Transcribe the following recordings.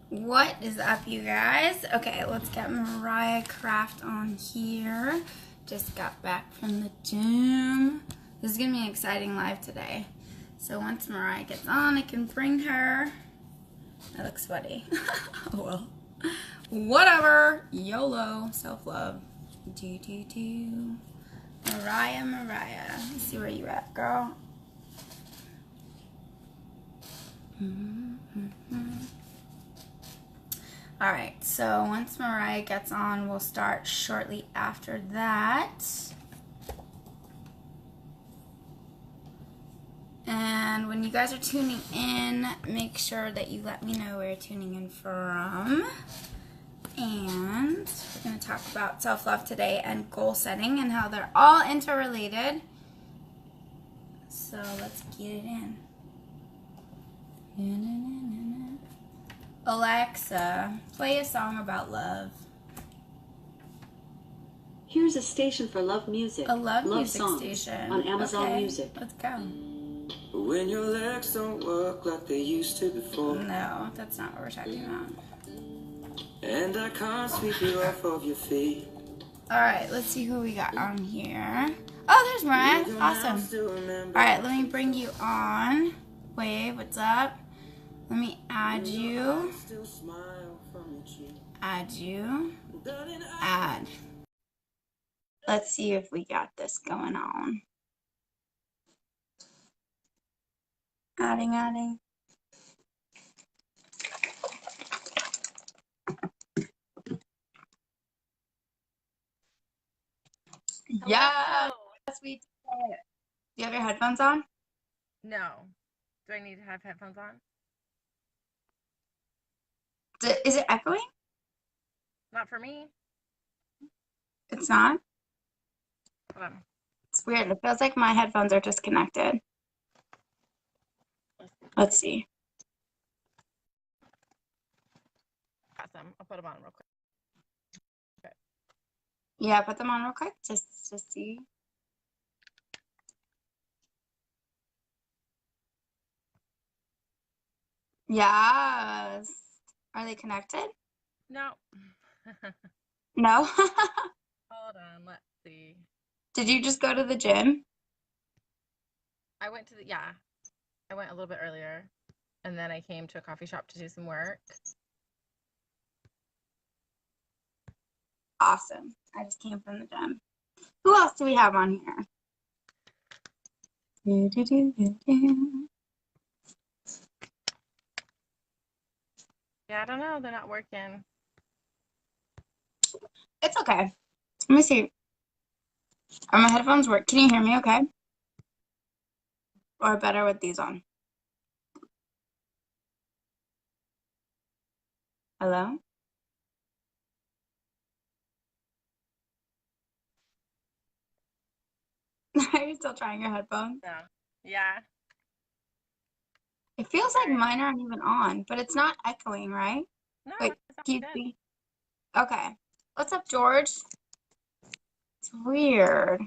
What is up, you guys? Okay, let's get Mariah Kraft on here. Just got back from the gym. This is gonna be an exciting live today. So once Mariah gets on, I can bring her. I look sweaty. Oh well. Whatever. YOLO. Self-love. Do. Mariah. Let's see where you at, girl. All right, so once Mariah gets on, we'll start shortly after that. And when you guys are tuning in, make sure that you let me know where you're tuning in from. And we're going to talk about self-love today and goal setting and how they're all interrelated. So let's get it in. Alexa, play a song about love. Here's a station for love music. A love music songs station. On Amazon okay, Music. Let's go. When your legs don't work like they used to before. No, that's not what we're talking about. And I can't sweep you off of your feet. Alright, let's see who we got on here. Oh, there's Mariah. Awesome. Alright, let me bring you on. Wave, what's up? Let me add you. Add. Let's see if we got this going on. Adding. Yes, we did. Do you have your headphones on? No. Do I need to have headphones on? Is it echoing? Not for me. It's not? Hold on. It's weird. It feels like my headphones are disconnected. Let's see. Got some. I'll put them on real quick. Okay. Yeah, put them on real quick just to see. Yes. Are they connected? No. No? Hold on. Let's see. Did you just go to the gym? I went I went a little bit earlier, and then I came to a coffee shop to do some work. Awesome. I just came from the gym. Who else do we have on here? Yeah, I don't know. They're not working. It's okay. Let me see. Are my headphones work? Can you hear me okay? Or better with these on? Hello? Are you still trying your headphones? No. Yeah. It feels like mine aren't even on, but it's not echoing, right? No, Wait, it's not good. Okay. What's up, George? It's weird.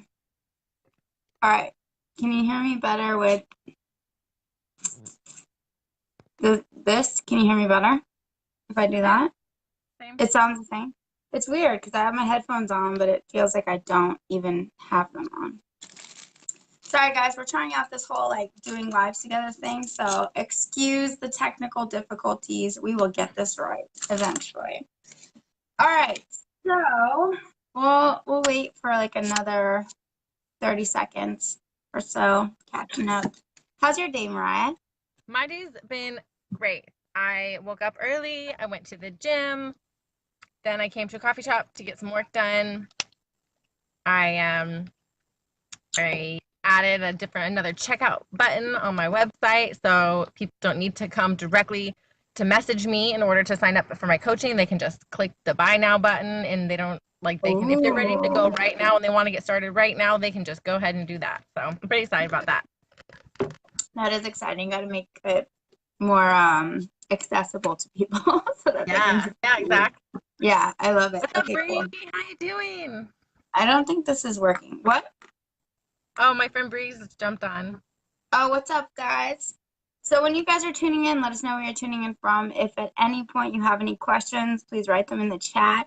All right. Can you hear me better with this? Can you hear me better if I do that? Same. It sounds the same. It's weird because I have my headphones on, but it feels like I don't even have them on. Sorry, guys. We're trying out this whole, doing lives together thing, so excuse the technical difficulties. We will get this right eventually. All right. So we'll wait for, another 30 seconds or so, catching up. How's your day, Mariah? My day's been great. I woke up early. I went to the gym. Then I came to a coffee shop to get some work done. I added another checkout button on my website, so people don't need to come directly to message me in order to sign up for my coaching. They can just click the buy now button, and they don't if they're ready to go right now and they want to get started right now, they can just go ahead and do that. So I'm pretty excited about that. That is exciting. Got to make it more accessible to people so that they can. Yeah, exactly. Yeah, I love it. What's up, Okay, Bree? cool. How you doing? I don't think this is working. What? Oh, my friend Breeze jumped on. Oh, what's up, guys? So when you guys are tuning in, let us know where you're tuning in from. If at any point you have any questions, please write them in the chat.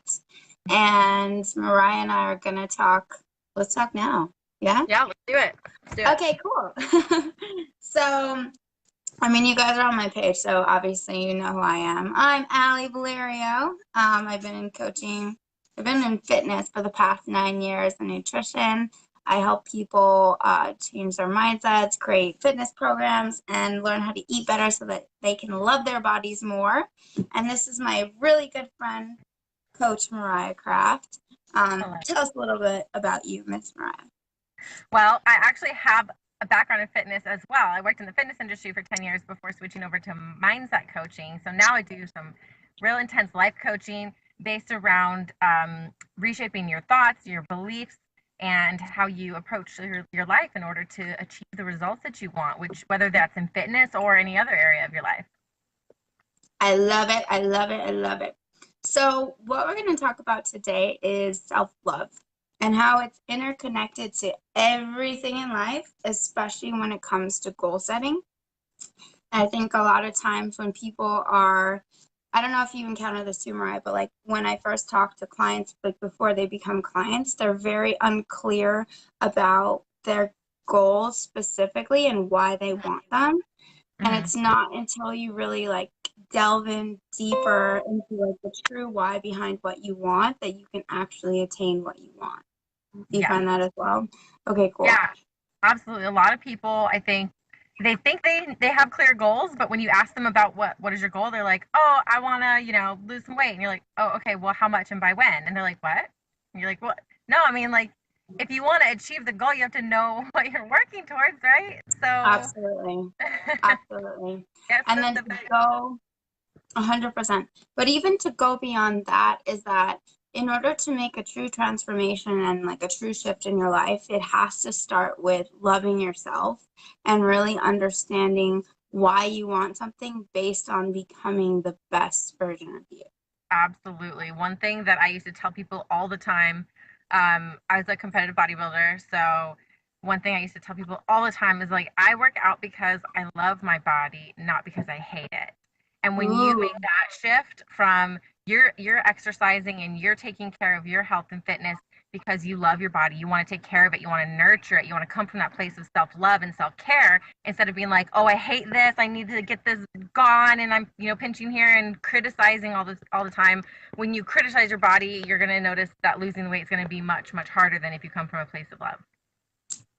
And Mariah and I are going to talk. Let's talk now. Yeah? Yeah, let's do it. Let's do it. Okay, cool. So, I mean, you guys are on my page, so obviously you know who I am. I'm Allie Valerio. I've been in coaching. I've been in fitness for the past 9 years in nutrition. I help people change their mindsets, create fitness programs, and learn how to eat better so that they can love their bodies more. And this is my really good friend, Coach Mariah Kraft. Tell us a little bit about you, Miss Mariah. Well, I actually have a background in fitness as well. I worked in the fitness industry for 10 years before switching over to mindset coaching. So now I do some real intense life coaching based around reshaping your thoughts, your beliefs, and how you approach your life in order to achieve the results that you want, which whether that's in fitness or any other area of your life. I love it. I love it. I love it. So what we're going to talk about today is self-love and how it's interconnected to everything in life, especially when it comes to goal setting. I think a lot of times when people are, I don't know if you encounter this too, Mariah, but like when I first talk to clients, like before they become clients, they're very unclear about their goals specifically and why they want them. And it's not until you really like delve in deeper into like the true why behind what you want that you can actually attain what you want. Do you find that as well? Okay, cool. Yeah, absolutely. A lot of people, I think, they think they have clear goals, but when you ask them about what is your goal, they're like, oh, I want to, lose some weight. And you're like, oh, okay, well, how much and by when? And they're like, what? And you're like, what? No, I mean, like, if you want to achieve the goal, you have to know what you're working towards, right? So Absolutely. Absolutely. And then to go 100%. But even to go beyond that is that in order to make a true transformation and like a true shift in your life, it has to start with loving yourself and really understanding why you want something based on becoming the best version of you. Absolutely. One thing that I used to tell people all the time, I was a competitive bodybuilder, so one thing I used to tell people all the time is like, I work out because I love my body, not because I hate it. And when you make that shift from you're exercising and you're taking care of your health and fitness because you love your body, you want to take care of it, you want to nurture it, you want to come from that place of self-love and self-care instead of being like, oh, I hate this, I need to get this gone, and I'm pinching here and criticizing all the time. When you criticize your body, you're going to notice that losing weight is going to be much, much harder than if you come from a place of love.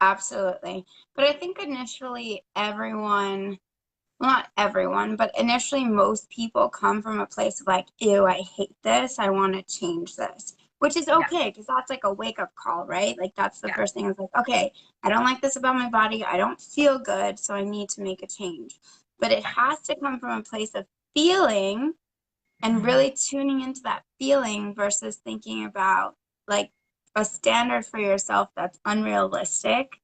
Absolutely. But I think initially everyone, well, not everyone, but initially most people come from a place of like, ew, I hate this, I want to change this. Which is okay, because that's like a wake-up call, right? Like that's the first thing. Is like, okay, I don't like this about my body. I don't feel good, so I need to make a change. But it has to come from a place of feeling and really tuning into that feeling versus thinking about like a standard for yourself that's unrealistic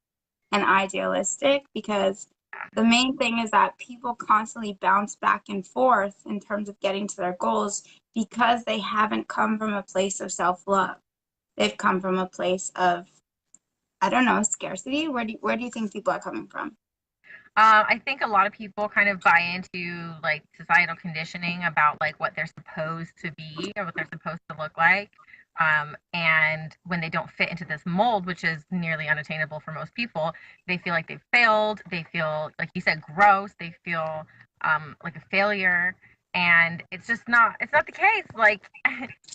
and idealistic, because the main thing is that people constantly bounce back and forth in terms of getting to their goals because they haven't come from a place of self-love. They've come from a place of, I don't know, scarcity. Where do you think people are coming from? I think a lot of people kind of buy into like societal conditioning about like what they're supposed to be or what they're supposed to look like. And when they don't fit into this mold, which is nearly unattainable for most people, they feel like they've failed. They feel, like you said, gross. They feel like a failure. And it's not the case. Like,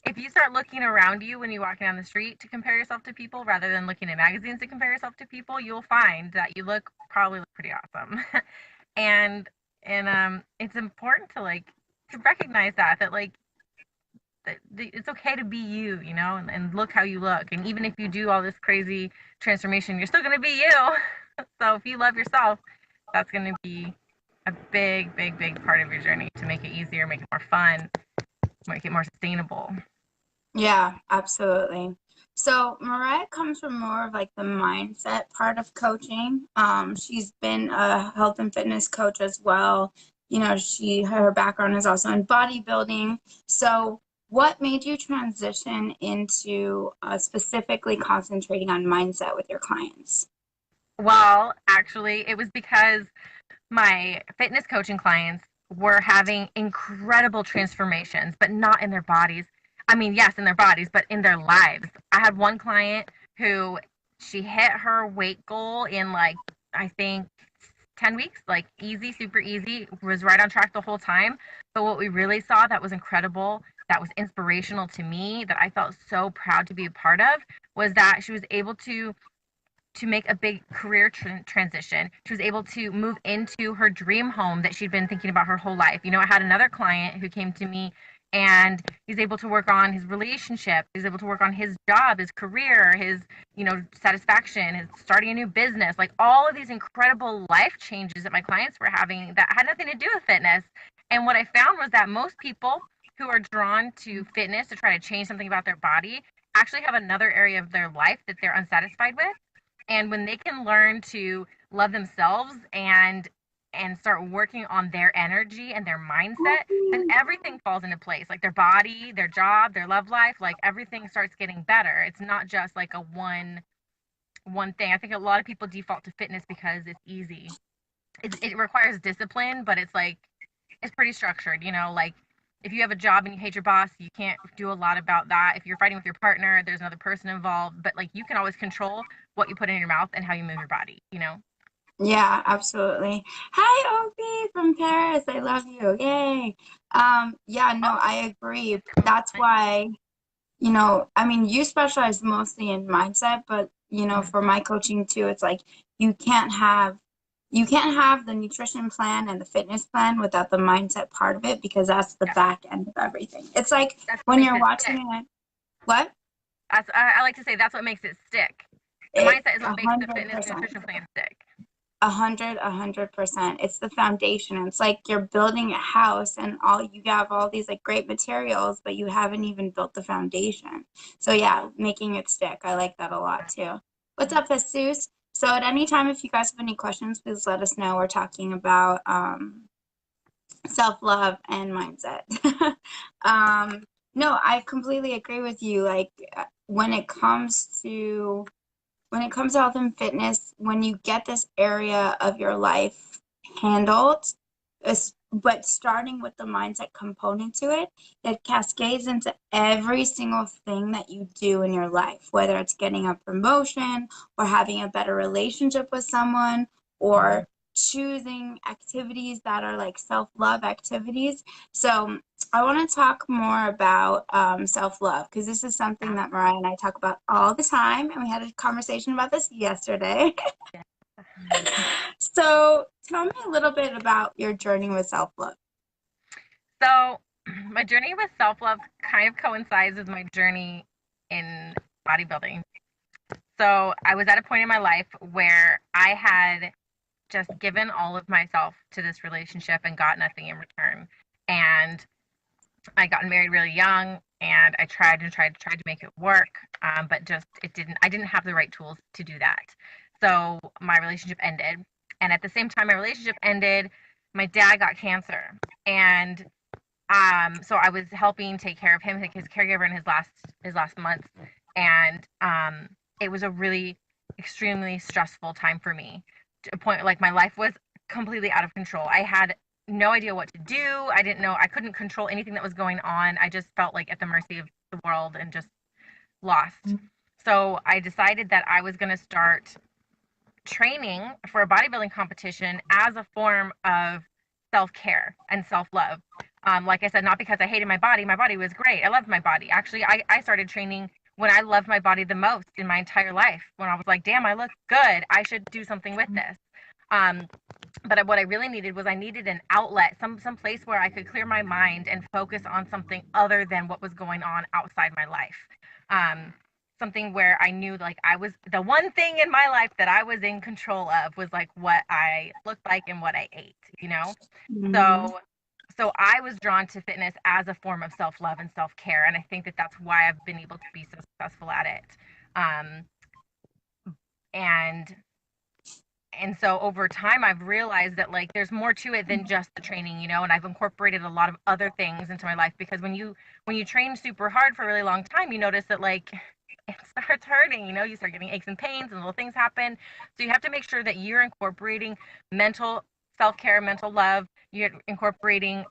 if you start looking around you when you're walking down the street to compare yourself to people rather than looking at magazines to compare yourself to people, you'll find that you probably look pretty awesome. and it's important to recognize that like it's okay to be you, and look how you look. And even if you do all this crazy transformation, you're still going to be you. So if you love yourself, that's going to be a big, big, big part of your journey to make it easier, make it more fun, make it more sustainable. Yeah, absolutely. So Mariah comes from more of like the mindset part of coaching. She's been a health and fitness coach as well. Her background is also in bodybuilding. So what made you transition into specifically concentrating on mindset with your clients? Well, actually, it was because my fitness coaching clients were having incredible transformations, but not in their bodies. I mean, yes, in their bodies, but in their lives. I had one client who she hit her weight goal in like, I think 10 weeks, like easy, super easy, was right on track the whole time. But what we really saw that was incredible, that was inspirational to me, that I felt so proud to be a part of, was that she was able to make a big career transition. She was able to move into her dream home that she'd been thinking about her whole life. You know, I had another client who came to me and he's able to work on his relationship. He's able to work on his job, his career, his, satisfaction, his starting a new business, like all of these incredible life changes that my clients were having that had nothing to do with fitness. And what I found was that most people who are drawn to fitness to try to change something about their body actually have another area of their life that they're unsatisfied with, and when they can learn to love themselves and start working on their energy and their mindset, then everything falls into place. Like their body, their job, their love life, like everything starts getting better. It's not just like a one thing. I think a lot of people default to fitness because it's easy. It requires discipline, but it's pretty structured, like if you have a job and you hate your boss, you can't do a lot about that. If you're fighting with your partner, there's another person involved, but like you can always control what you put in your mouth and how you move your body. Yeah, absolutely. Hi, Opie from Paris. I love you. Yay. Yeah, no, I agree. That's why, I mean, you specialize mostly in mindset, but for my coaching too, it's like you can't have you can't have the nutrition plan and the fitness plan without the mindset part of it because that's the Yeah, back end of everything. It's like that's what when makes you're it watching stick. it, what? I like to say that's what makes it stick. The It mindset is what a makes the hundred fitness percent. nutrition plan stick. 100%. It's the foundation. It's like you're building a house and all you have all these like great materials, but you haven't even built the foundation. So yeah, making it stick. I like that a lot too. What's up, Jesus? So at any time, if you guys have any questions, please let us know. We're talking about self-love and mindset. um, no, I completely agree with you. Like when it comes to health and fitness, when you get this area of your life handled, but starting with the mindset component to it, it cascades into every single thing that you do in your life, whether it's getting a promotion or having a better relationship with someone or choosing activities that are like self-love activities. So I want to talk more about self-love because this is something that Mariah and I talk about all the time, and we had a conversation about this yesterday. So tell me a little bit about your journey with self-love. So, my journey with self love kind of coincides with my journey in bodybuilding. So, I was at a point in my life where I had just given all of myself to this relationship and got nothing in return. And I got married really young, and I tried and tried and tried to make it work, but just it didn't. I didn't have the right tools to do that. So my relationship ended, and at the same time my relationship ended, my dad got cancer, and so I was helping take care of him, like his caregiver in his last months, and it was a really extremely stressful time for me. To a point like my life was completely out of control. I had no idea what to do. I didn't know. I couldn't control anything that was going on. I just felt like at the mercy of the world and just lost. So I decided that I was going to start training for a bodybuilding competition as a form of self care and self love. Like I said, not because I hated my body. My body was great. I loved my body. Actually, I started training when I loved my body the most in my entire life. When I was like, damn, I look good. I should do something with this. Um, but what I really needed was I needed an outlet, some place where I could clear my mind and focus on something other than what was going on outside my life. Um, Something where I knew like I was the one thing in my life that I was in control of was like what I looked like and what I ate. Mm, So so I was drawn to fitness as a form of self-love and self-care, and I think that that's why I've been able to be so successful at it. Um, and and so over time I've realized that like there's more to it than just the training, and I've incorporated a lot of other things into my life, because when you train super hard for a really long time, you notice that like it starts hurting, you start getting aches and pains and little things happen. So you have to make sure that you're incorporating mental, self-care, mental love. You're incorporating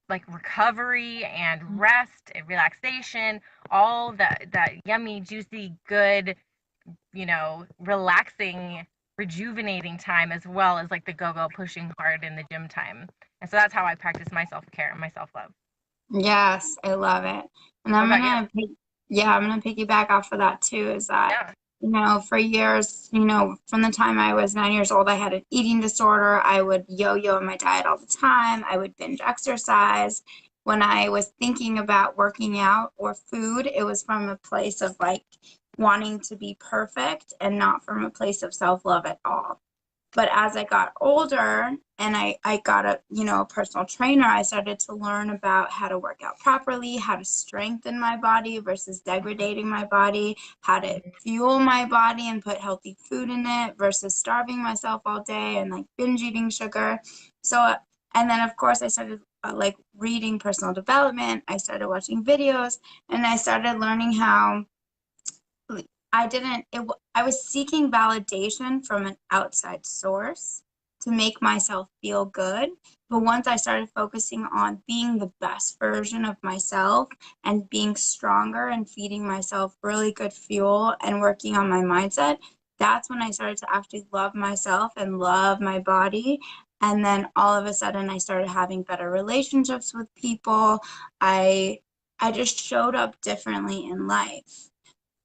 like recovery and rest and relaxation, all that yummy, juicy, good, relaxing, rejuvenating time, as well as like the go-go pushing hard in the gym time. And so that's how I practice my self-care and my self-love. Yes, I love it. And What about you? I'm gonna piggyback off of that too, is that, Yeah. for years, from the time I was 9 years old, I had an eating disorder. I would yo-yo in my diet all the time. I would binge exercise. When I was thinking about working out or food, it was from a place of like wanting to be perfect and not from a place of self-love at all. But as I got older and I got a personal trainer, I started to learn about how to work out properly, how to strengthen my body versus degrading my body, how to fuel my body and put healthy food in it versus starving myself all day and like binge eating sugar. So, and then of course I started like reading personal development. I started watching videos and I started learning how I was seeking validation from an outside source to make myself feel good. But once I started focusing on being the best version of myself and being stronger and feeding myself really good fuel and working on my mindset, that's when I started to actually love myself and love my body. And then all of a sudden I started having better relationships with people. I just showed up differently in life.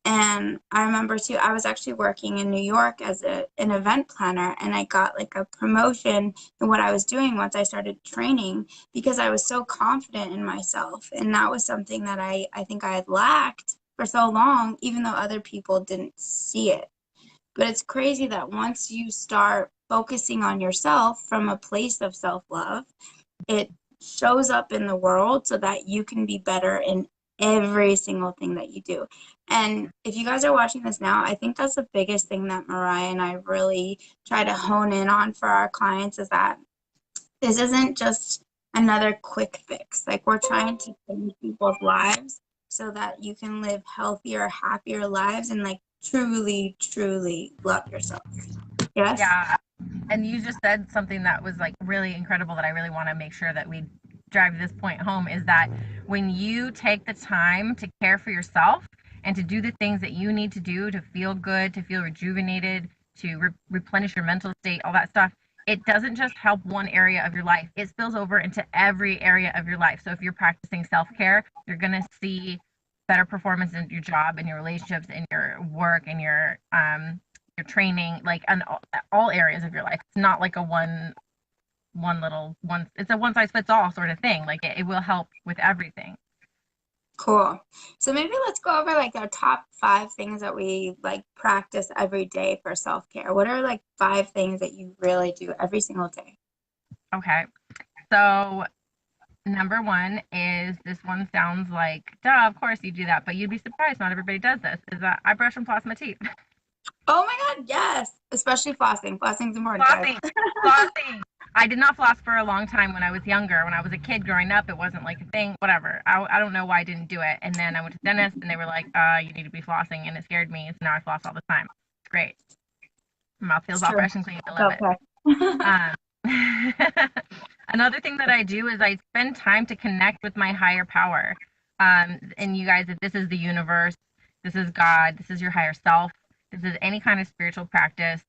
And I remember too, I was actually working in New York as an event planner, and I got like a promotion in what I was doing once I started training because I was so confident in myself. And that was something that I think I had lacked for so long, even though other people didn't see it. But it's crazy that once you start focusing on yourself from a place of self-love, it shows up in the world so that you can be better in every single thing that you do. And if you guys are watching this now, I think that's the biggest thing that Mariah and I really try to hone in on for our clients is that this isn't just another quick fix. Like we're trying to change people's lives so that you can live healthier, happier lives and like truly, truly love yourself. Yes? Yeah. And you just said something that was like really incredible that I really want to make sure that we drive this point home is that when you take the time to care for yourself and to do the things that you need to do to feel good, to feel rejuvenated, to replenish your mental state, all that stuff, it doesn't just help one area of your life. It spills over into every area of your life. So if you're practicing self-care, you're going to see better performance in your job, in your relationships, in your work, in your training, like in all areas of your life. It's not like a it's a one size fits all sort of thing. Like it will help with everything. Cool. So maybe let's go over like our top 5 things that we like practice every day for self-care. What are like 5 things that you really do every single day? Okay. So number one is, this one sounds like, duh, of course you do that, but you'd be surprised not everybody does this, is that I brush and floss my teeth. Oh my God, yes. Especially flossing. Flossing's important, guys. Flossing. Flossing. I did not floss for a long time when I was younger. When I was a kid growing up, it wasn't like a thing, whatever. I don't know why I didn't do it. And then I went to the dentist and they were like, you need to be flossing. And it scared me. So now I floss all the time. It's great. My mouth feels It's all true. fresh and clean. I love it. Another thing that I do is I spend time to connect with my higher power. And you guys, if this is the universe, this is God, this is your higher self, this is any kind of spiritual practice,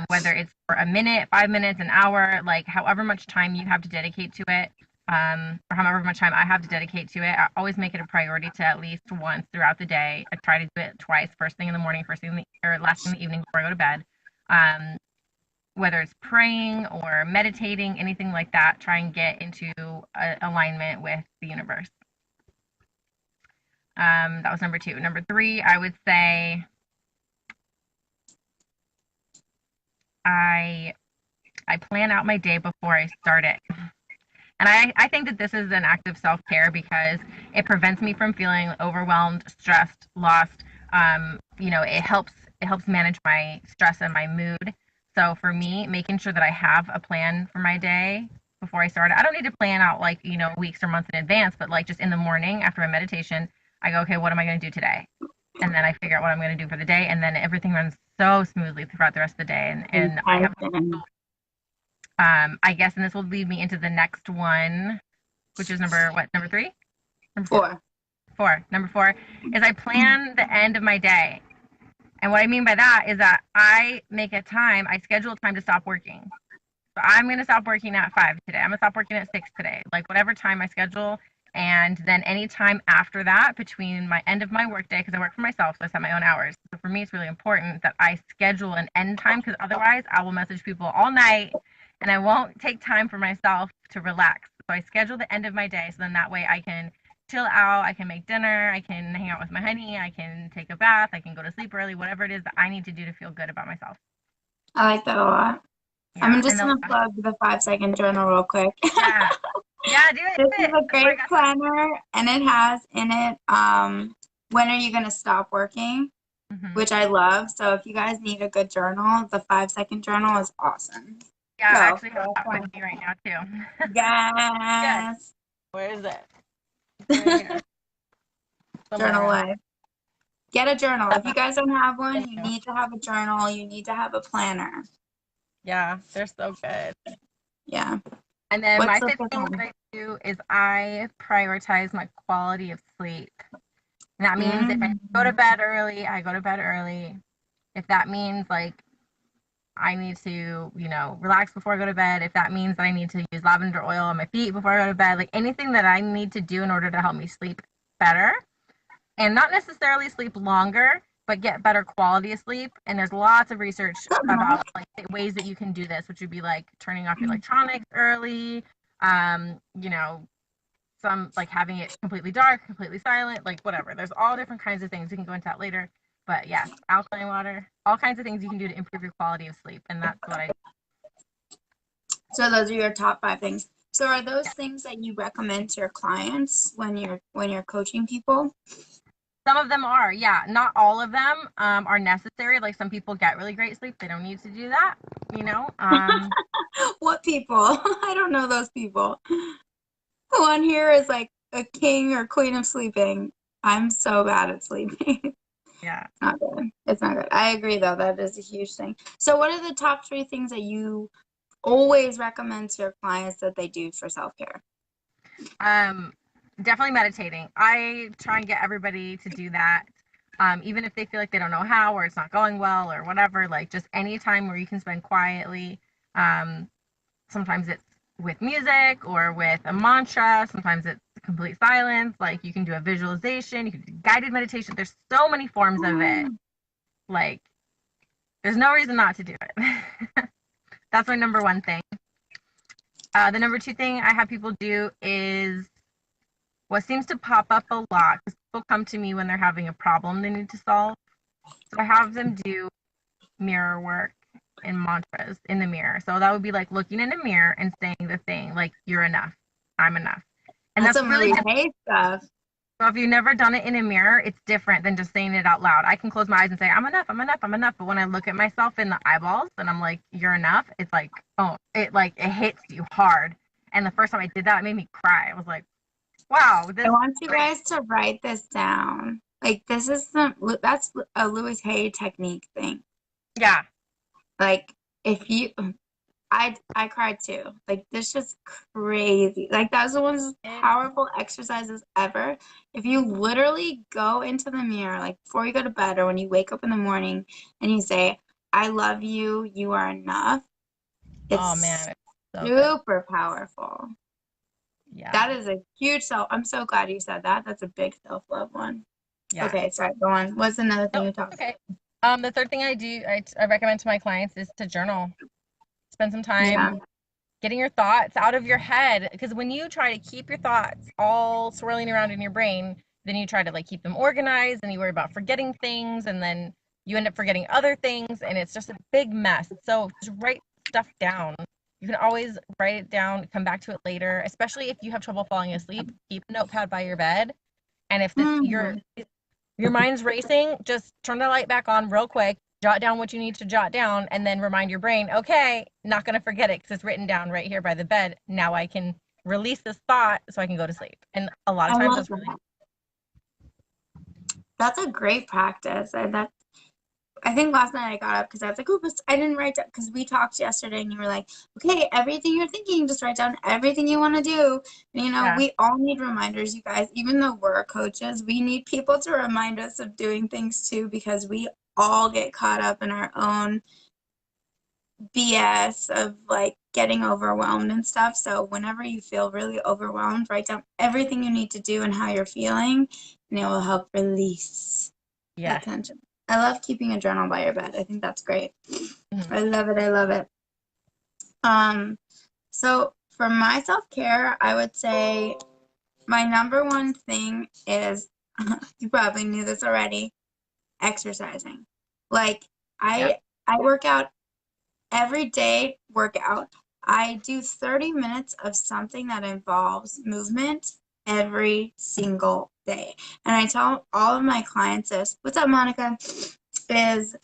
whether it's for a minute, 5 minutes, an hour, like however much time you have to dedicate to it, or however much time I have to dedicate to it. I always make it a priority to at least once throughout the day. I try to do it twice, first thing in the morning, first thing in or last thing in the evening before I go to bed. Whether it's praying or meditating, anything like that, try and get into alignment with the universe. That was number 2. Number 3, I would say I plan out my day before I start it. And I think that this is an act of self-care because it prevents me from feeling overwhelmed, stressed, lost. It helps manage my stress and my mood. So for me, making sure that I have a plan for my day before I start, I don't need to plan out like, weeks or months in advance, but like just in the morning after my meditation, I go, okay, what am I going to do today? And then I figure out what I'm going to do for the day. And then everything runs so smoothly throughout the rest of the day. And I have I guess, and this will lead me into the next one, which is number what? Number three? Number four? 4. Four. Number four is I plan the end of my day. And what I mean by that is that I make a time, I schedule time to stop working. So I'm going to stop working at 5 today. I'm going to stop working at 6 today. Like whatever time I schedule. And then any time after that, between my end of my workday, because I work for myself, so I set my own hours. So for me, it's really important that I schedule an end time, because otherwise I will message people all night and I won't take time for myself to relax. So I schedule the end of my day, so then that way I can chill out, I can make dinner, I can hang out with my honey, I can take a bath, I can go to sleep early, whatever it is that I need to do to feel good about myself. I like that a lot. Yeah. I'm just going to plug the 5-second journal real quick. Yeah. Yeah, do it. This is a great planner, and it has in it when are you going to stop working, which I love. So if you guys need a good journal, the 5-second journal is awesome. Yeah, I actually have that with me right now too. Yes. Where is it? Right here. Journal life. Get a journal. If you guys don't have one, you need to have a journal. You need to have a planner. Yeah, they're so good. Yeah. And then my fifth thing that I do is I prioritize my quality of sleep. And that means if I go to bed early, I go to bed early. If that means like I need to, relax before I go to bed, if that means that I need to use lavender oil on my feet before I go to bed, like anything that I need to do in order to help me sleep better, and not necessarily sleep longer, but get better quality of sleep. And there's lots of research about like ways that you can do this, which would be like turning off your electronics early, some like having it completely dark, completely silent, like whatever. There's all different kinds of things. We can go into that later. But yes, alkaline water, all kinds of things you can do to improve your quality of sleep. And that's what I do. So those are your top 5 things. So are those things that you recommend to your clients when you're coaching people? Some of them are, yeah. Not all of them are necessary. Like some people get really great sleep. They don't need to do that, What people? I don't know those people. The one here is like a king or queen of sleeping. I'm so bad at sleeping. Yeah. It's not good. It's not good. I agree, though. That is a huge thing. So what are the top 3 things that you always recommend to your clients that they do for self-care? Definitely meditating. I try and get everybody to do that. Even if they feel like they don't know how, or it's not going well, or whatever, like just any time where you can spend quietly. Sometimes it's with music or with a mantra. Sometimes it's complete silence. Like you can do a visualization, you can do guided meditation. There's so many forms of it. Like there's no reason not to do it. That's my number 1 thing. The number 2 thing I have people do is what seems to pop up a lot, because people come to me when they're having a problem they need to solve. So I have them do mirror work and mantras in the mirror. So that would be like looking in a mirror and saying the thing like, you're enough, I'm enough. And that's some really hate stuff. So if you've never done it in a mirror, it's different than just saying it out loud. I can close my eyes and say, I'm enough, I'm enough, I'm enough. But when I look at myself in the eyeballs and I'm like, you're enough, it's like, oh, it hits you hard. And the first time I did that, it made me cry. I was like, wow. I want you guys to write this down. Like that's a Louise Hay technique thing. Yeah. Like if you, I cried too. Like this is crazy. Like that's one of the most powerful exercises ever. If you literally go into the mirror, like before you go to bed or when you wake up in the morning and you say, I love you, you are enough. It's so super powerful. Yeah. That is a huge I'm so glad you said that. That's a big self-love one. Yeah. Okay, sorry, go on. What's another thing you talk about? The third thing I do, I recommend to my clients is to journal. Spend some time getting your thoughts out of your head. Because when you try to keep your thoughts all swirling around in your brain, then you try to like keep them organized and you worry about forgetting things and then you end up forgetting other things and it's just a big mess. So just write stuff down. You can always write it down, come back to it later, especially if you have trouble falling asleep. Keep a notepad by your bed. And if your mind's racing, just turn the light back on real quick, jot down what you need to jot down, and then remind your brain, okay, not going to forget it because it's written down right here by the bed. Now I can release this thought so I can go to sleep. And a lot of times that's really... That's a great practice. I think last night I got up because I was like, oh, but I didn't write down because we talked yesterday and you were like, okay, everything you're thinking, just write down everything you want to do. And, Yeah. we all need reminders, you guys. Even though we're coaches, we need people to remind us of doing things too because we all get caught up in our own BS of like getting overwhelmed and stuff. So whenever you feel really overwhelmed, write down everything you need to do and how you're feeling, and it will help release that Yes. tension. I love keeping a journal by your bed. I think that's great. Mhm. I love it. I love it. So for my self-care, I would say my number one thing is, you probably knew this already, exercising. Like Yep. I work out every day workout. I do 30 minutes of something that involves movement every single day. And I tell all of my clients this. What's up, Monica? Is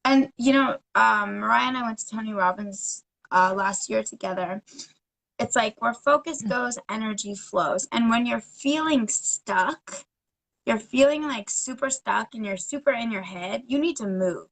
And Mariah and I went to Tony Robbins last year together. It's like where focus goes, energy flows. And when you're feeling stuck, you're feeling like super stuck and you're super in your head, you need to move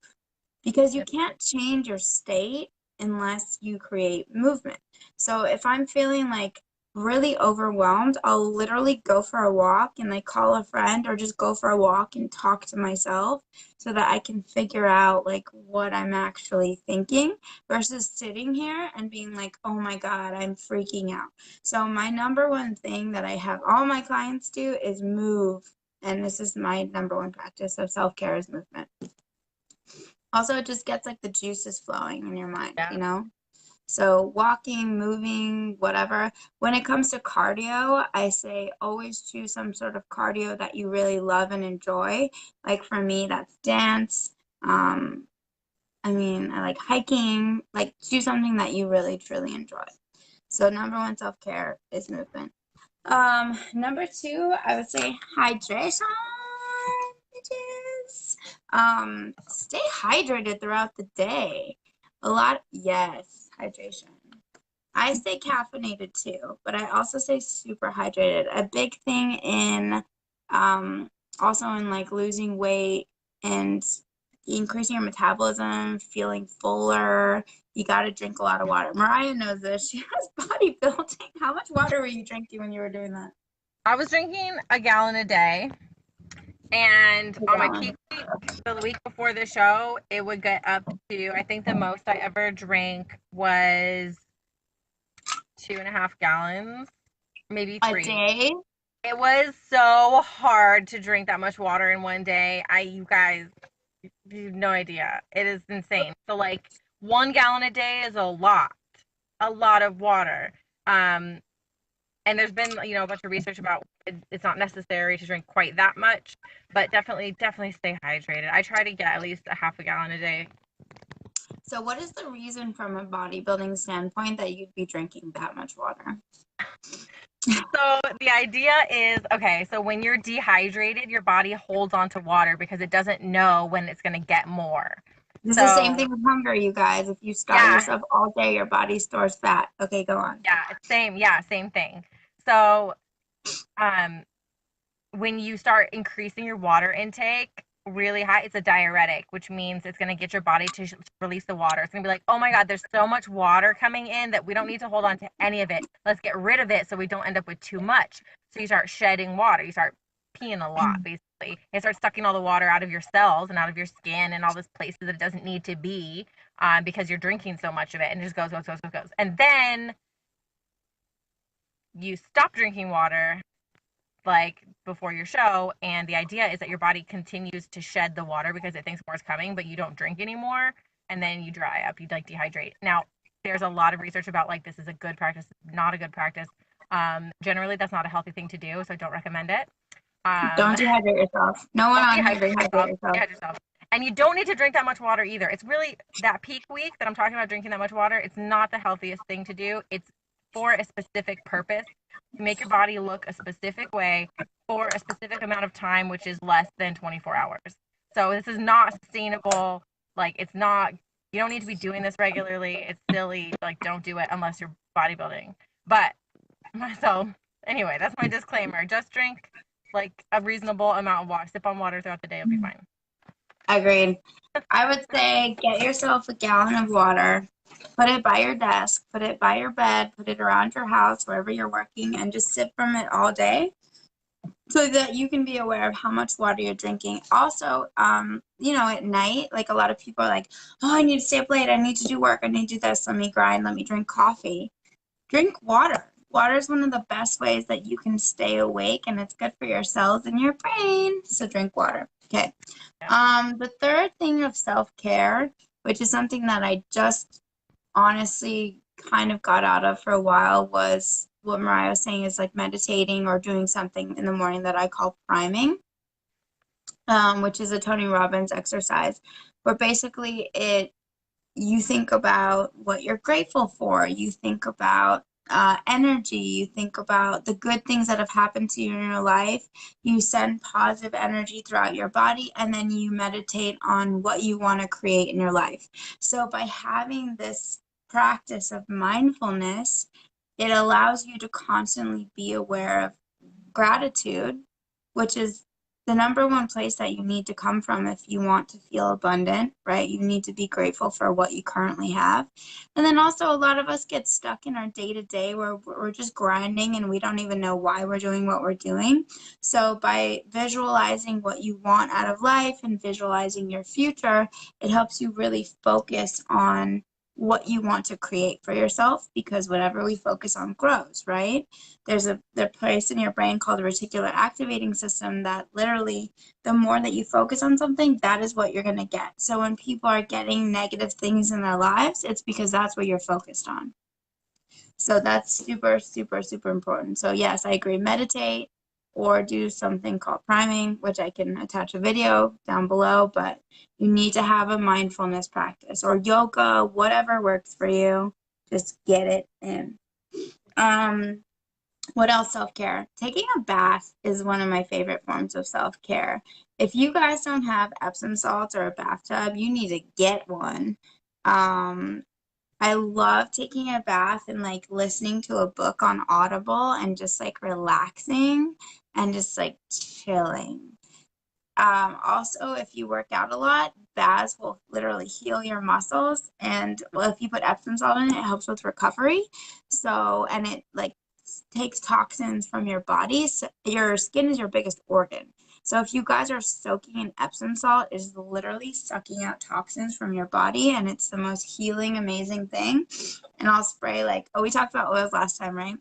because you Yep. can't change your state unless you create movement. So if I'm feeling like really overwhelmed, I'll literally go for a walk and like call a friend or just go for a walk and talk to myself so that I can figure out like what I'm actually thinking versus sitting here and being like, oh my God, I'm freaking out. So my number one thing that I have all my clients do is move. And this is my number one practice of self-care is movement. Also, it just gets like the juices flowing in your mind, Yeah. So walking, moving, whatever. When it comes to cardio, I say always choose some sort of cardio that you really love and enjoy. Like for me, that's dance. I like hiking. Like do something that you really truly enjoy. So number one self-care is movement. Number two, I would say hydration, bitches. Stay hydrated throughout the day. Yes, hydration. I stay caffeinated too, but I also stay super hydrated. A big thing um, also in like losing weight and increasing your metabolism, feeling fuller. You got to drink a lot of water. Mariah knows this. She was bodybuilding. How much water were you drinking when you were doing that? I was drinking a gallon a day, and A on my gallon. peak week, so the week before the show, it would get up to, I think the most I ever drank was 2.5 gallons, maybe A 3. day? It was so hard to drink that much water in one day. You guys, you have no idea. It is insane. So like 1 gallon a day is a lot of water. Um, and there's been a bunch of research about it's not necessary to drink quite that much, but definitely stay hydrated. I try to get at least a half a gallon a day. So what is the reason from a bodybuilding standpoint that you'd be drinking that much water? So the idea is, okay, so when you're dehydrated, your body holds on to water because it doesn't know when it's going to get more. This is the same So thing with hunger, you guys. If you starve yeah, yourself all day, your body stores fat. Okay, go on. same thing. So um when you start increasing your water intake really high, it's a diuretic, which means it's going to get your body to release the water. It's going to be like, oh my God, there's so much water coming in that we don't need to hold on to any of it. Let's get rid of it so we don't end up with too much. So you start shedding water. You start peeing a lot, basically. It starts sucking all the water out of your cells and out of your skin and all those places that it doesn't need to be because you're drinking so much of it. And it just goes. And then you stop drinking water like before your show, and the idea is that your body continues to shed the water because it thinks more is coming, but you don't drink anymore, and then you dry up, you like dehydrate. Now there's a lot of research about like this is a good practice, not a good practice. Generally that's not a healthy thing to do, so I don't recommend it. Don't dehydrate yourself. No one Don't on here dehydrate dehydrate yourself. yourself. Dehydrate yourself. And you don't need to drink that much water either. It's really that peak week that I'm talking about, drinking that much water. It's not the healthiest thing to do. It's for a specific purpose to make your body look a specific way for a specific amount of time, which is less than 24 hours. So this is not sustainable. Like it's not, you don't need to be doing this regularly. It's silly. Like don't do it unless you're bodybuilding. But so anyway, that's my disclaimer. Just drink like a reasonable amount of water. Sip on water throughout the day. It'll be fine. Agreed. I would say get yourself a gallon of water, put it by your desk, put it by your bed, put it around your house, wherever you're working, and just sip from it all day so that you can be aware of how much water you're drinking. Also, at night, like a lot of people are like, oh, I need to stay up late. I need to do work. I need to do this. Let me grind. Let me drink coffee. Drink water. Water is one of the best ways that you can stay awake, and it's good for your cells and your brain. So drink water. Okay. The third thing of self-care, which is something that I just honestly kind of got out of for a while, was what Mariah was saying, is like meditating or doing something in the morning that I call priming, which is a Tony Robbins exercise, where basically you think about what you're grateful for. You think about energy. You think about the good things that have happened to you in your life. You send positive energy throughout your body, and then you meditate on what you want to create in your life. So by having this practice of mindfulness, it allows you to constantly be aware of gratitude, which is the number one place that you need to come from if you want to feel abundant, right? You need to be grateful for what you currently have. And then also, a lot of us get stuck in our day-to-day where we're just grinding and we don't even know why we're doing what we're doing. So by visualizing what you want out of life and visualizing your future, it helps you really focus on what you want to create for yourself, because whatever we focus on grows, right? There's a place in your brain called the reticular activating system that literally, the more that you focus on something, that is what you're going to get. So when people are getting negative things in their lives, it's because that's what you're focused on. So that's super, super, super important. So yes, I agree. Meditate or do something called priming, which I can attach a video down below, but you need to have a mindfulness practice or yoga, whatever works for you. Just get it in. What else? Self-care. Taking a bath is one of my favorite forms of self-care. If you guys don't have Epsom salts or a bathtub, you need to get one. I love taking a bath and like listening to a book on Audible and just like relaxing and just like chilling. Also, if you work out a lot, baths will literally heal your muscles. And well, if you put Epsom salt in it, it helps with recovery. So, and it like takes toxins from your body. So your skin is your biggest organ. So if you guys are soaking in Epsom salt, it's literally sucking out toxins from your body, and it's the most healing, amazing thing. And I'll spray like, we talked about oils last time, right?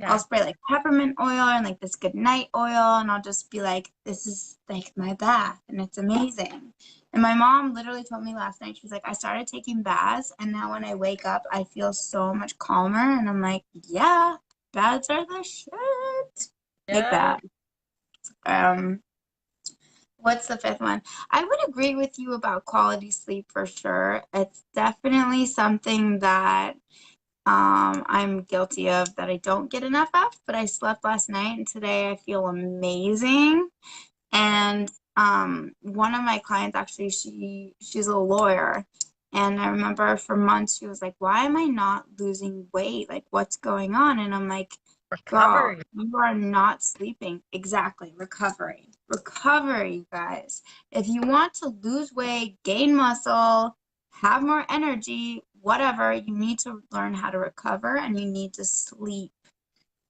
Yeah. I'll spray like peppermint oil and like this good night oil, and I'll just be like, this is like my bath, and it's amazing. And my mom literally told me last night, she's like, I started taking baths, and now when I wake up, I feel so much calmer. And I'm like, yeah, baths are the shit. Take that. What's the fifth one? I would agree with you about quality sleep for sure. It's definitely something that I'm guilty of that I don't get enough of, but I slept last night and today I feel amazing. And one of my clients, actually, she's a lawyer, and I remember for months she was like, why am I not losing weight? Like, what's going on? And I'm like, girl, Recovery. you are not sleeping. Exactly. Recovery, you guys. If you want to lose weight, gain muscle, have more energy, whatever, you need to learn how to recover, and you need to sleep.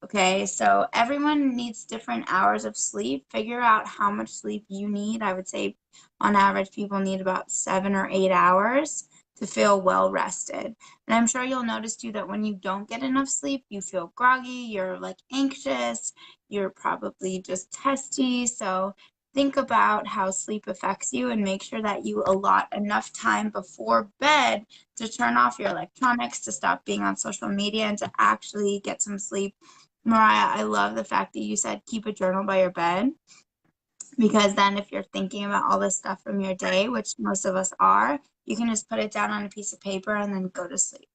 Okay, so everyone needs different hours of sleep. Figure out how much sleep you need. I would say on average, people need about 7 or 8 hours to feel well rested. And I'm sure you'll notice too that when you don't get enough sleep, you feel groggy, you're like anxious, you're probably just testy. So think about how sleep affects you and make sure that you allot enough time before bed to turn off your electronics, to stop being on social media, and to actually get some sleep. Mariah, I love the fact that you said keep a journal by your bed, because then if you're thinking about all this stuff from your day, which most of us are, you can just put it down on a piece of paper and then go to sleep.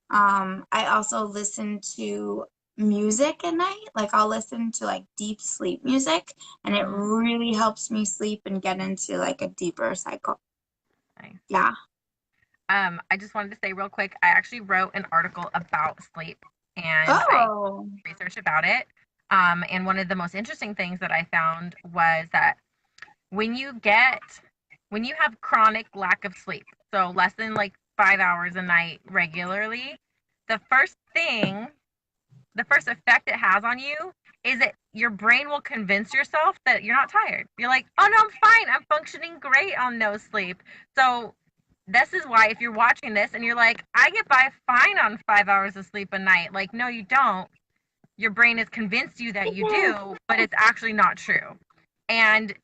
I also listen to music at night. Like I'll listen to like deep sleep music, and it really helps me sleep and get into like a deeper cycle. Nice. Yeah. I just wanted to say real quick, I actually wrote an article about sleep and I Oh. researched about it. And one of the most interesting things that I found was that when you get when you have chronic lack of sleep, so less than like 5 hours a night regularly, the first thing, the first effect it has on you is that your brain will convince yourself that you're not tired. You're like, oh no, I'm fine. I'm functioning great on no sleep. So this is why if you're watching this and you're like, I get by fine on 5 hours of sleep a night, like, no, you don't. Your brain has convinced you that you do, but it's actually not true. And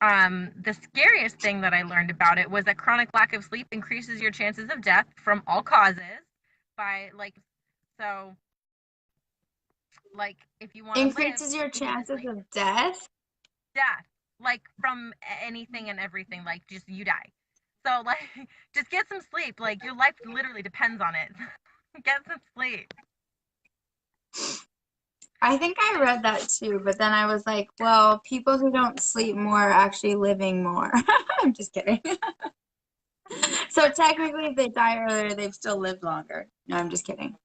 the scariest thing that I learned about it was that chronic lack of sleep increases your chances of death from all causes by like, so like if you want to live, Increases your you need to chances sleep. of death. Death, like from anything and everything, like just you die. So like, just get some sleep. Like your life literally depends on it. Get some sleep. I think I read that too, but then I was like, well, people who don't sleep more are actually living more. I'm just kidding. So technically, if they die earlier, they've still lived longer. No, I'm just kidding.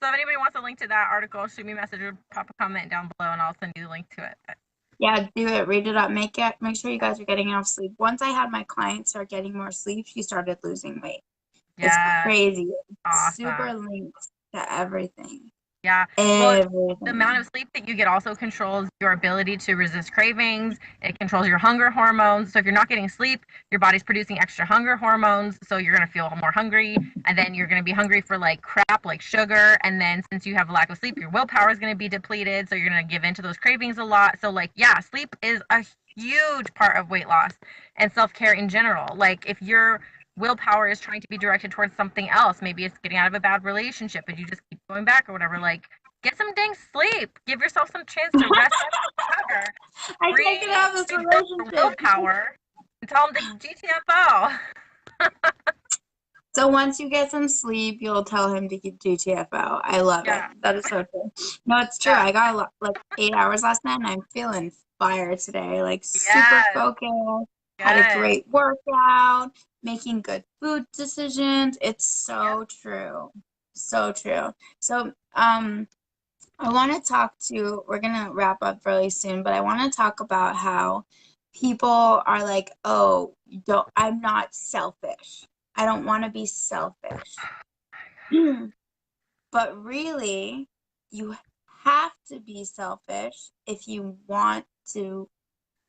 So if anybody wants a link to that article, shoot me a message or pop a comment down below, and I'll send you the link to it. But Yeah, do it. Read it up. Make sure you guys are getting enough sleep. Once I had my clients start getting more sleep, she started losing weight. It's yeah, crazy. It's super awesome. linked to everything. Yeah. Well, the amount Everything. of sleep that you get also controls your ability to resist cravings. It controls your hunger hormones. So if you're not getting sleep, your body's producing extra hunger hormones. So you're going to feel more hungry. And then you're going to be hungry for like crap, like sugar. And then since you have a lack of sleep, your willpower is going to be depleted. So you're going to give in to those cravings a lot. So, like, yeah, sleep is a huge part of weight loss and self care in general. Like, if your willpower is trying to be directed towards something else. Maybe it's getting out of a bad relationship, but you just keep going back or whatever. Like, get some dang sleep. Give yourself some chance to rest recover. I Free can't get out of this your relationship. willpower and tell them to GTFO. So once you get some sleep, you'll tell him to get GTFO. I love it. Yeah. That is so true. No, it's true. Yeah. I got like 8 hours last night, and I'm feeling fire today. Like super Yes. focused. Had a Good. great workout. Making good food decisions. It's Yep. so true. So true. So I want to talk to. We're gonna wrap up really soon, but I want to talk about how people are like, oh, don't. I'm not selfish. I don't want to be selfish. But really, you have to be selfish if you want to.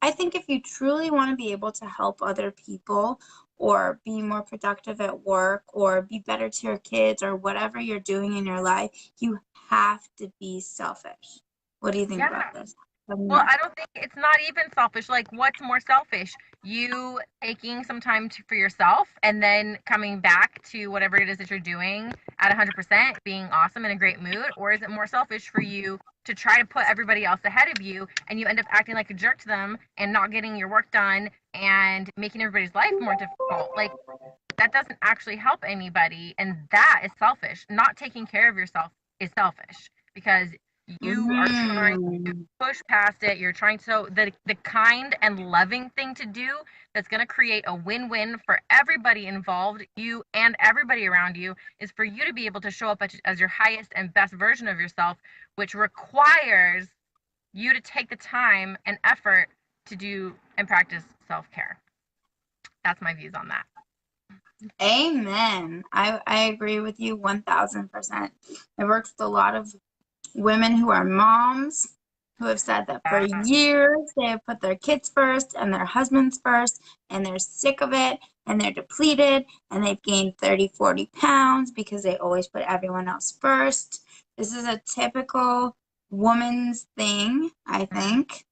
I think if you truly want to be able to help other people or be more productive at work or be better to your kids or whatever you're doing in your life, you have to be selfish. What do you think Yeah. about this? Well, I don't think it's not even selfish. Like, what's more selfish? You taking some time for yourself and then coming back to whatever it is that you're doing at 100%, being awesome in a great mood? Or is it more selfish for you to try to put everybody else ahead of you and you end up acting like a jerk to them and not getting your work done and making everybody's life more difficult? Like, that doesn't actually help anybody. And that is selfish. Not taking care of yourself is selfish because you are trying to Mm. push past it. You're trying to, so the kind and loving thing to do that's going to create a win-win for everybody involved, you and everybody around you, is for you to be able to show up as your highest and best version of yourself, which requires you to take the time and effort to do and practice self-care. That's my views on that. Amen. I agree with you 1000%. I worked with a lot of women who are moms who have said that for years they have put their kids first and their husbands first, and they're sick of it and they're depleted and they've gained 30, 40 pounds because they always put everyone else first. This is a typical woman's thing, I think,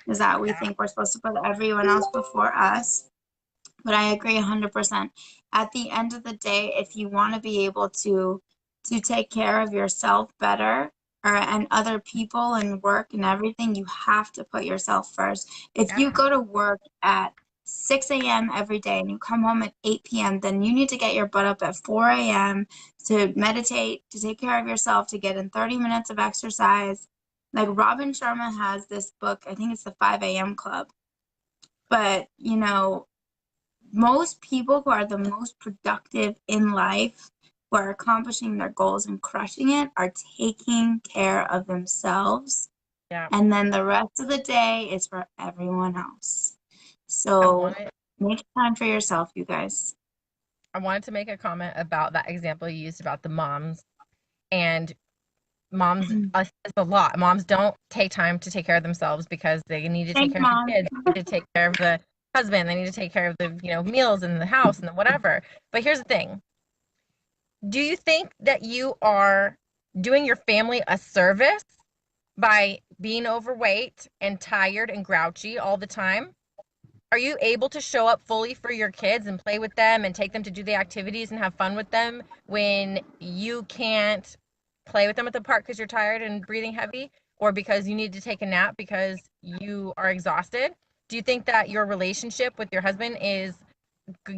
is that we think we're supposed to put everyone else before us. But I agree 100%. At the end of the day, if you want to be able to take care of yourself better and other people and work and everything, you have to put yourself first. If you Yeah. go to work at 6 a.m. every day and you come home at 8 p.m., then you need to get your butt up at 4 a.m. to meditate, to take care of yourself, to get in 30 minutes of exercise. Like Robin Sharma has this book, I think it's the 5 a.m. Club. But, you know, most people who are the most productive in life, who are accomplishing their goals and crushing it, are taking care of themselves. Yeah. And then the rest of the day is for everyone else. So make time for yourself, you guys. I wanted to make a comment about that example you used about the moms. And moms, it's a lot. Moms don't take time to take care of themselves because they need to take Thanks, care of the Mom. kids, they need to take care of the husband, they need to take care of the, meals in the house and the whatever. But here's the thing. Do you think that you are doing your family a service by being overweight and tired and grouchy all the time? Are you able to show up fully for your kids and play with them and take them to do the activities and have fun with them when you can't play with them at the park because you're tired and breathing heavy, or because you need to take a nap because you are exhausted? Do you think that your relationship with your husband is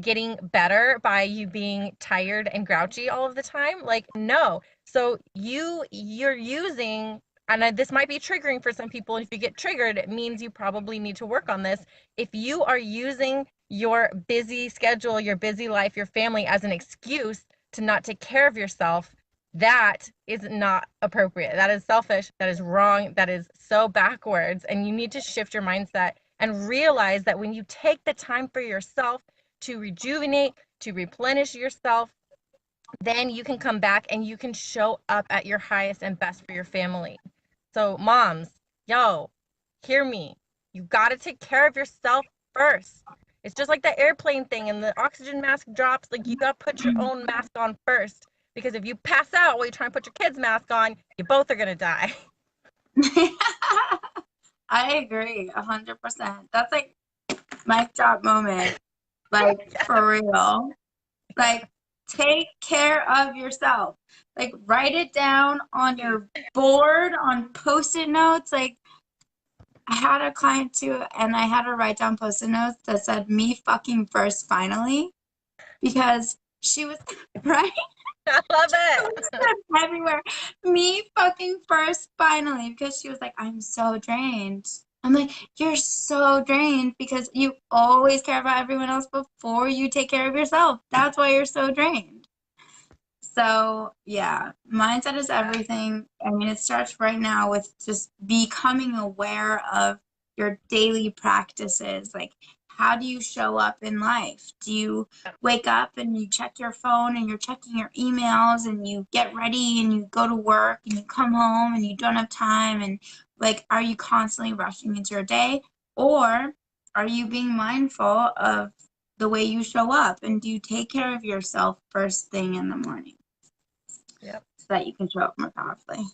getting better by you being tired and grouchy all of the time? Like, no. So you're using, and this might be triggering for some people. If you get triggered, it means you probably need to work on this. If you are using your busy schedule, your busy life, your family as an excuse to not take care of yourself, that is not appropriate. That is selfish. That is wrong. That is so backwards. And you need to shift your mindset and realize that when you take the time for yourself to rejuvenate, to replenish yourself, then you can come back and you can show up at your highest and best for your family. So moms, yo, hear me. You got to take care of yourself first. It's just like the airplane thing and the oxygen mask drops. Like, you got to put your own mask on first, because if you pass out while you're trying to put your kid's mask on, you both are going to die. I agree 100%. That's like mic drop moment. Like, for real. Like, take care of yourself. Like, write it down on your board, on Post-it notes. Like, I had a client too, and I had her write down Post-it notes that said, "Me fucking first, finally," because she was, right? I love it. Everywhere. "Me fucking first, finally," because she was like, "I'm so drained." I'm like, "You're so drained because you always care about everyone else before you take care of yourself. That's why you're so drained." So, yeah, mindset is everything. I mean, it starts right now with just becoming aware of your daily practices. Like, how do you show up in life? Do you wake up and you check your phone and you're checking your emails and you get ready and you go to work and you come home and you don't have time? And, like, are you constantly rushing into your day? Or are you being mindful of the way you show up? And do you take care of yourself first thing in the morning? Yep. So that you can show up more powerfully.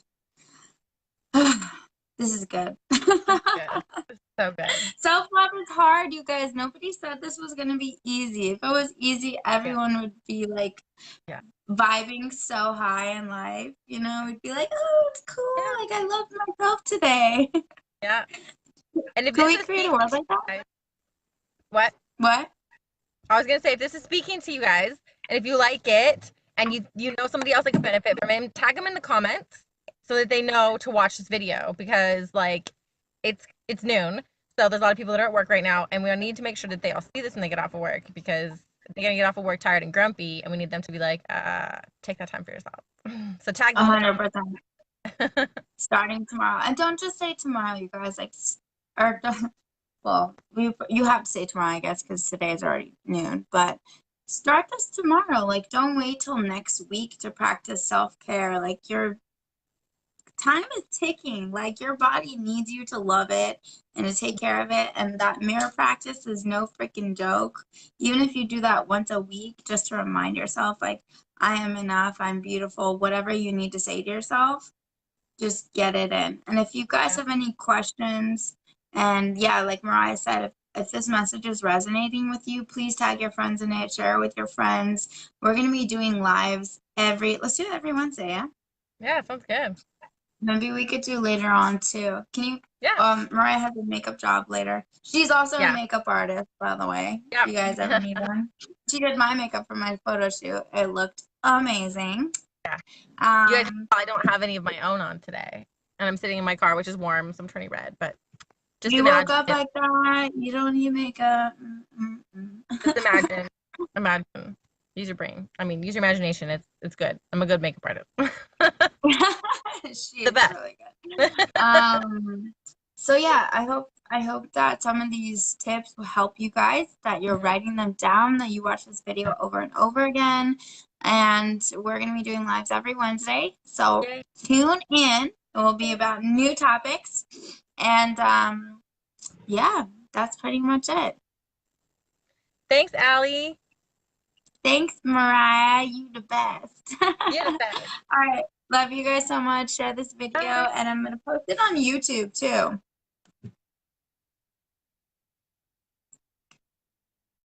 This is good. Good. So good. Self-love is hard, you guys. Nobody said this was going to be easy. If it was easy, everyone would be like vibing so high in life. We'd be like, "Oh, it's cool. Yeah. Like, I love myself today." Yeah. And if Can this we is create a world like that? What? What? I was gonna say, if this is speaking to you guys, and if you like it, and you know somebody else that could benefit from it, tag them in the comments so that they know to watch this video, because like it's noon, so there's a lot of people that are at work right now, and we need to make sure that they all see this when they get off of work, because they're gonna get off of work tired and grumpy, and we need them to be like, take that time for yourself. So tag them. 100%. Starting tomorrow, and don't just say tomorrow, you guys. Like, or well, you have to say tomorrow, I guess, because today is already noon. But start this tomorrow. Like, don't wait till next week to practice self-care. Like, your time is ticking. Like, your body needs you to love it and to take care of it. And that mirror practice is no freaking joke. Even if you do that once a week, just to remind yourself, like, I am enough, I'm beautiful, whatever you need to say to yourself, just get it in. And if you guys have any questions, and yeah, like Mariah said, if this message is resonating with you, please tag your friends in it, share it with your friends. We're going to be doing lives let's do it every Wednesday, yeah? Yeah, sounds good. Maybe we could do later on too. Can you? Yeah. Mariah has a makeup job later. She's also a Yeah. makeup artist, by the way. Yep. If you guys ever need one. She did my makeup for my photo shoot. It looked amazing. Yeah. You guys probably don't have any of my own on today, and I'm sitting in my car, which is warm, so I'm turning red. But just you imagine. Woke up like that. You don't need makeup. Just imagine. Use your brain. I mean, use your imagination. It's good. I'm a good makeup artist. She's the best. Really good. So yeah, I I hope that some of these tips will help you guys, that you're writing them down, that you watch this video over and over again. And we're going to be doing lives every Wednesday. So Yay. tune in. It will be about new topics. And yeah, that's pretty much it. Thanks, Allie. Thanks, Mariah. You the best. You're the best. All right. Love you guys so much. Share this video, Bye. and I'm going to post it on YouTube too.